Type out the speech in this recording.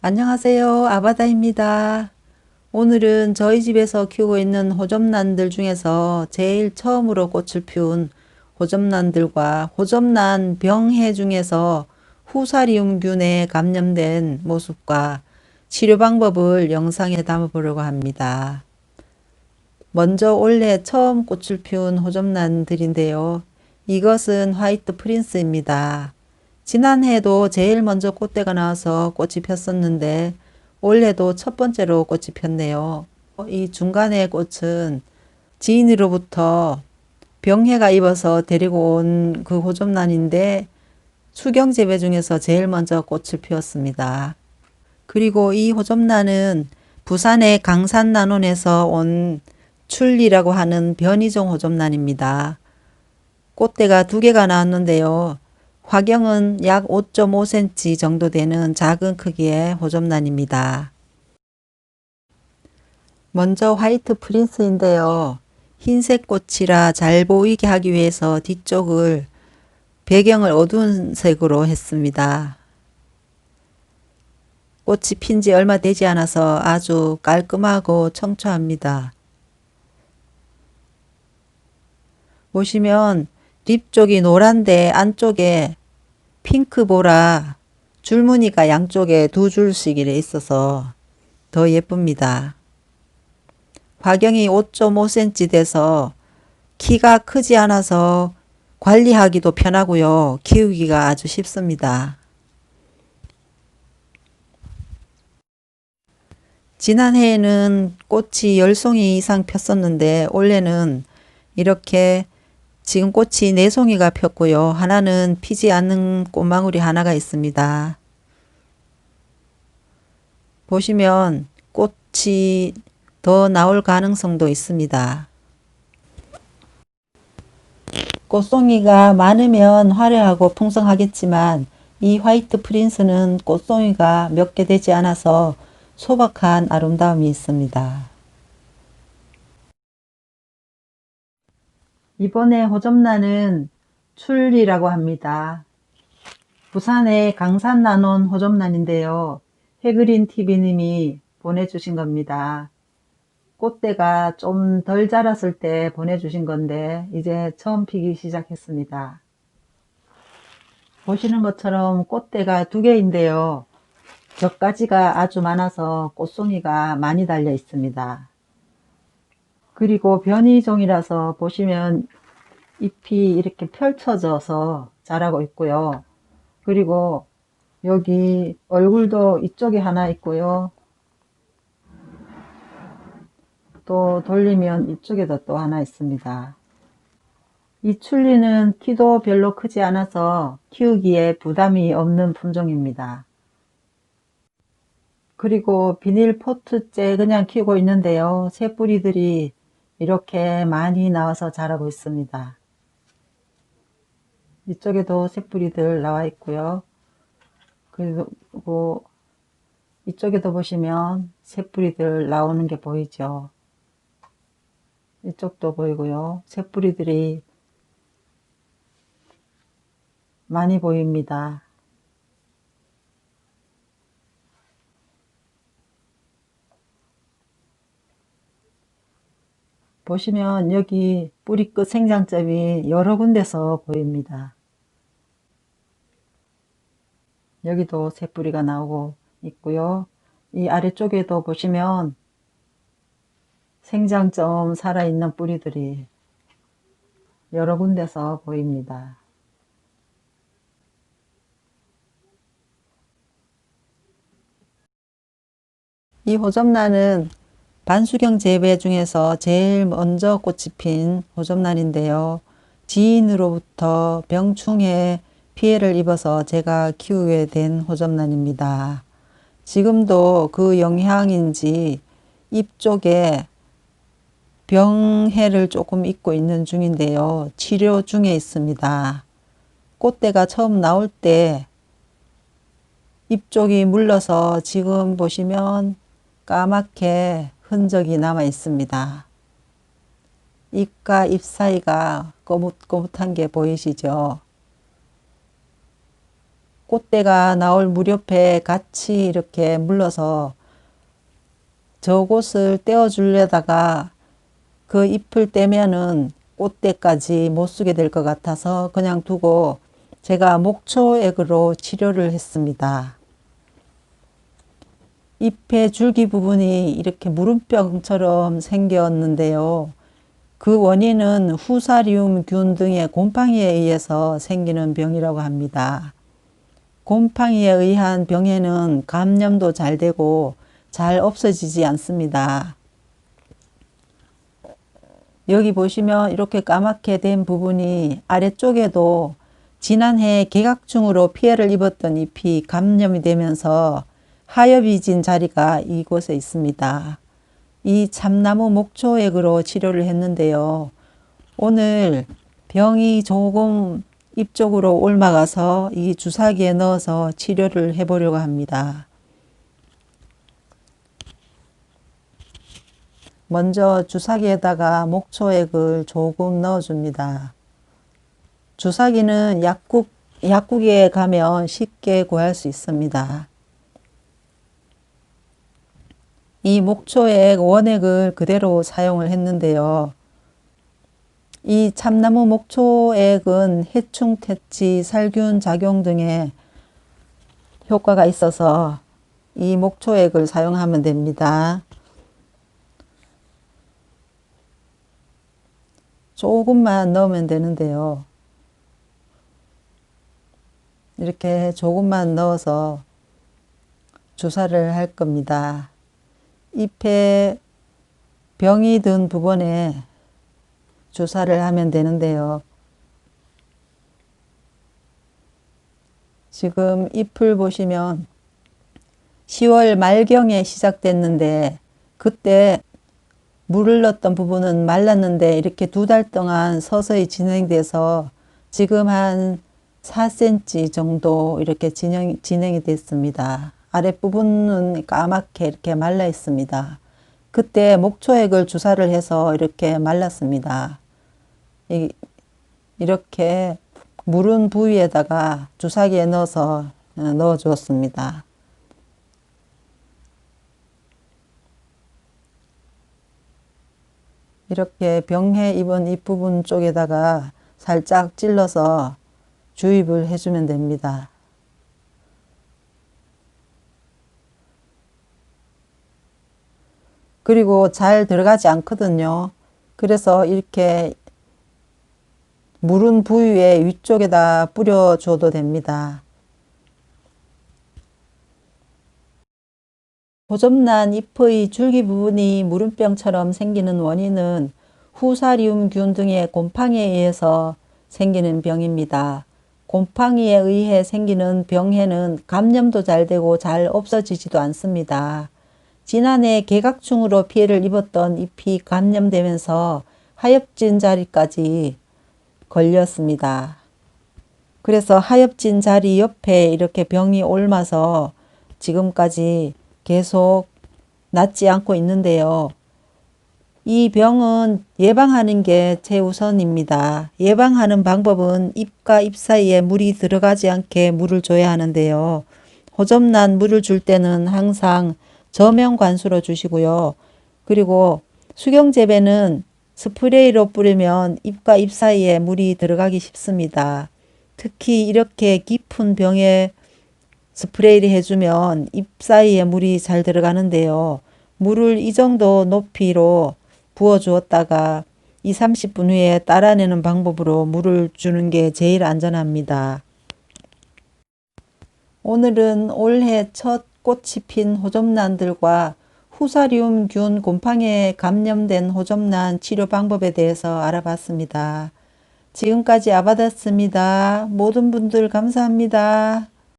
안녕하세요. 아바다입니다. 오늘은 저희 집에서 키우고 있는 호접란들 중에서 제일 처음으로 꽃을 피운 호접란들과 호접란 병해 중에서 후사리움균에 감염된 모습과 치료 방법을 영상에 담아 보려고 합니다. 먼저 올해 처음 꽃을 피운 호접란들인데요. 이것은 화이트 프린스입니다. 지난해에도 제일 먼저 꽃대가 나와서 꽃이 폈었는데 올해도 첫 번째로 꽃이 폈네요. 이 중간의 꽃은 지인으로부터 병해가 입어서 데리고 온 그 호접란인데 수경재배 중에서 제일 먼저 꽃을 피웠습니다. 그리고 이 호접란은 부산의 강산난원에서 온 출리라고 하는 변이종 호접란입니다. 꽃대가 두 개가 나왔는데요. 화경은 약 5.5cm 정도 되는 작은 크기의 호접란입니다. 먼저 화이트 프린스인데요. 흰색 꽃이라 잘 보이게 하기 위해서 뒤쪽을 배경을 어두운 색으로 했습니다. 꽃이 핀 지 얼마 되지 않아서 아주 깔끔하고 청초합니다. 보시면 립 쪽이 노란데 안쪽에 핑크보라 줄무늬가 양쪽에 두 줄씩 이래 있어서 더 예쁩니다. 화경이 5.5cm 돼서 키가 크지 않아서 관리하기도 편하고요. 키우기가 아주 쉽습니다. 지난해에는 꽃이 10송이 이상 폈었는데 올해는 이렇게 지금 꽃이 4송이가 폈고요. 하나는 피지 않는 꽃망울이 하나가 있습니다. 보시면 꽃이 더 나올 가능성도 있습니다. 꽃송이가 많으면 화려하고 풍성하겠지만 이 화이트 프린스는 꽃송이가 몇 개 되지 않아서 소박한 아름다움이 있습니다. 이번에 호접란은 출리라고 합니다. 부산의 강산난원 호접란인데요. 해그린 TV님이 보내주신 겁니다. 꽃대가 좀 덜 자랐을 때 보내주신 건데 이제 처음 피기 시작했습니다. 보시는 것처럼 꽃대가 두 개인데요. 겹가지가 아주 많아서 꽃송이가 많이 달려 있습니다. 그리고 변이종이라서 보시면 잎이 이렇게 펼쳐져서 자라고 있고요. 그리고 여기 얼굴도 이쪽에 하나 있고요. 또 돌리면 이쪽에도 또 하나 있습니다. 이 출리는 키도 별로 크지 않아서 키우기에 부담이 없는 품종입니다. 그리고 비닐 포트째 그냥 키우고 있는데요. 새뿌리들이 이렇게 많이 나와서 자라고 있습니다. 이쪽에도 새뿌리들 나와 있고요. 그리고 이쪽에도 보시면 새뿌리들 나오는 게 보이죠. 이쪽도 보이고요. 새뿌리들이 많이 보입니다. 보시면 여기 뿌리끝 생장점이 여러 군데서 보입니다. 여기도 새뿌리가 나오고 있고요. 이 아래쪽에도 보시면 생장점 살아있는 뿌리들이 여러 군데서 보입니다. 이 호접란은 반수경 재배 중에서 제일 먼저 꽃이 핀 호접란인데요. 지인으로부터 병충해 피해를 입어서 제가 키우게 된 호접란입니다. 지금도 그 영향인지 잎 쪽에 병해를 조금 입고 있는 중인데요. 치료 중에 있습니다. 꽃대가 처음 나올 때 잎 쪽이 물러서 지금 보시면 까맣게 흔적이 남아 있습니다. 잎과 잎 사이가 거뭇거뭇한 게 보이시죠? 꽃대가 나올 무렵에 같이 이렇게 물러서 저곳을 떼어주려다가 그 잎을 떼면은 꽃대까지 못 쓰게 될 것 같아서 그냥 두고 제가 목초액으로 치료를 했습니다. 잎의 줄기 부분이 이렇게 무름병처럼 생겼는데요. 그 원인은 후사리움균 등의 곰팡이에 의해서 생기는 병이라고 합니다. 곰팡이에 의한 병에는 감염도 잘 되고 잘 없어지지 않습니다. 여기 보시면 이렇게 까맣게 된 부분이 아래쪽에도 지난해 개각충으로 피해를 입었던 잎이 감염이 되면서 하엽이 진 자리가 이곳에 있습니다. 이 참나무 목초액으로 치료를 했는데요. 오늘 병이 조금 잎 쪽으로 옮아가서 이 주사기에 넣어서 치료를 해보려고 합니다. 먼저 주사기에다가 목초액을 조금 넣어줍니다. 주사기는 약국에 가면 쉽게 구할 수 있습니다. 이 목초액 원액을 그대로 사용을 했는데요. 이 참나무 목초액은 해충, 퇴치, 살균 작용 등의 효과가 있어서 이 목초액을 사용하면 됩니다. 조금만 넣으면 되는데요. 이렇게 조금만 넣어서 주사를 할 겁니다. 잎에 병이 든 부분에 주사를 하면 되는데요. 지금 잎을 보시면 10월 말경에 시작됐는데 그때 물을 넣었던 부분은 말랐는데 이렇게 2달 동안 서서히 진행돼서 지금 한 4cm 정도 이렇게 진행이 됐습니다. 아랫부분은 까맣게 이렇게 말라 있습니다. 그때 목초액을 주사를 해서 이렇게 말랐습니다. 이렇게 무른 부위에다가 주사기에 넣어서 넣어 주었습니다. 이렇게 병해 입은 잎부분 쪽에다가 살짝 찔러서 주입을 해주면 됩니다. 그리고 잘 들어가지 않거든요. 그래서 이렇게 무른 부위의 위쪽에다 뿌려줘도 됩니다. 호접난 잎의 줄기 부분이 무름병처럼 생기는 원인은 후사리움균 등의 곰팡이에 의해서 생기는 병입니다. 곰팡이에 의해 생기는 병에는 감염도 잘 되고 잘 없어지지도 않습니다. 지난해 개각충으로 피해를 입었던 잎이 감염되면서 하엽진 자리까지 걸렸습니다. 그래서 하엽진 자리 옆에 이렇게 병이 옮아서 지금까지 계속 낫지 않고 있는데요. 이 병은 예방하는 게 최우선입니다. 예방하는 방법은 잎과 잎 사이에 물이 들어가지 않게 물을 줘야 하는데요. 호접난 물을 줄 때는 항상 저면 관수로 주시고요. 그리고 수경재배는 스프레이로 뿌리면 잎과 잎 사이에 물이 들어가기 쉽습니다. 특히 이렇게 깊은 병에 스프레이를 해주면 잎 사이에 물이 잘 들어가는데요. 물을 이 정도 높이로 부어 주었다가 20-30분 후에 따라내는 방법으로 물을 주는 게 제일 안전합니다. 오늘은 올해 첫 꽃이 핀 호접란들과 후사리움균 곰팡이에 감염된 호접란 치료 방법에 대해서 알아봤습니다. 지금까지 아바다스입니다. 모든 분들 감사합니다.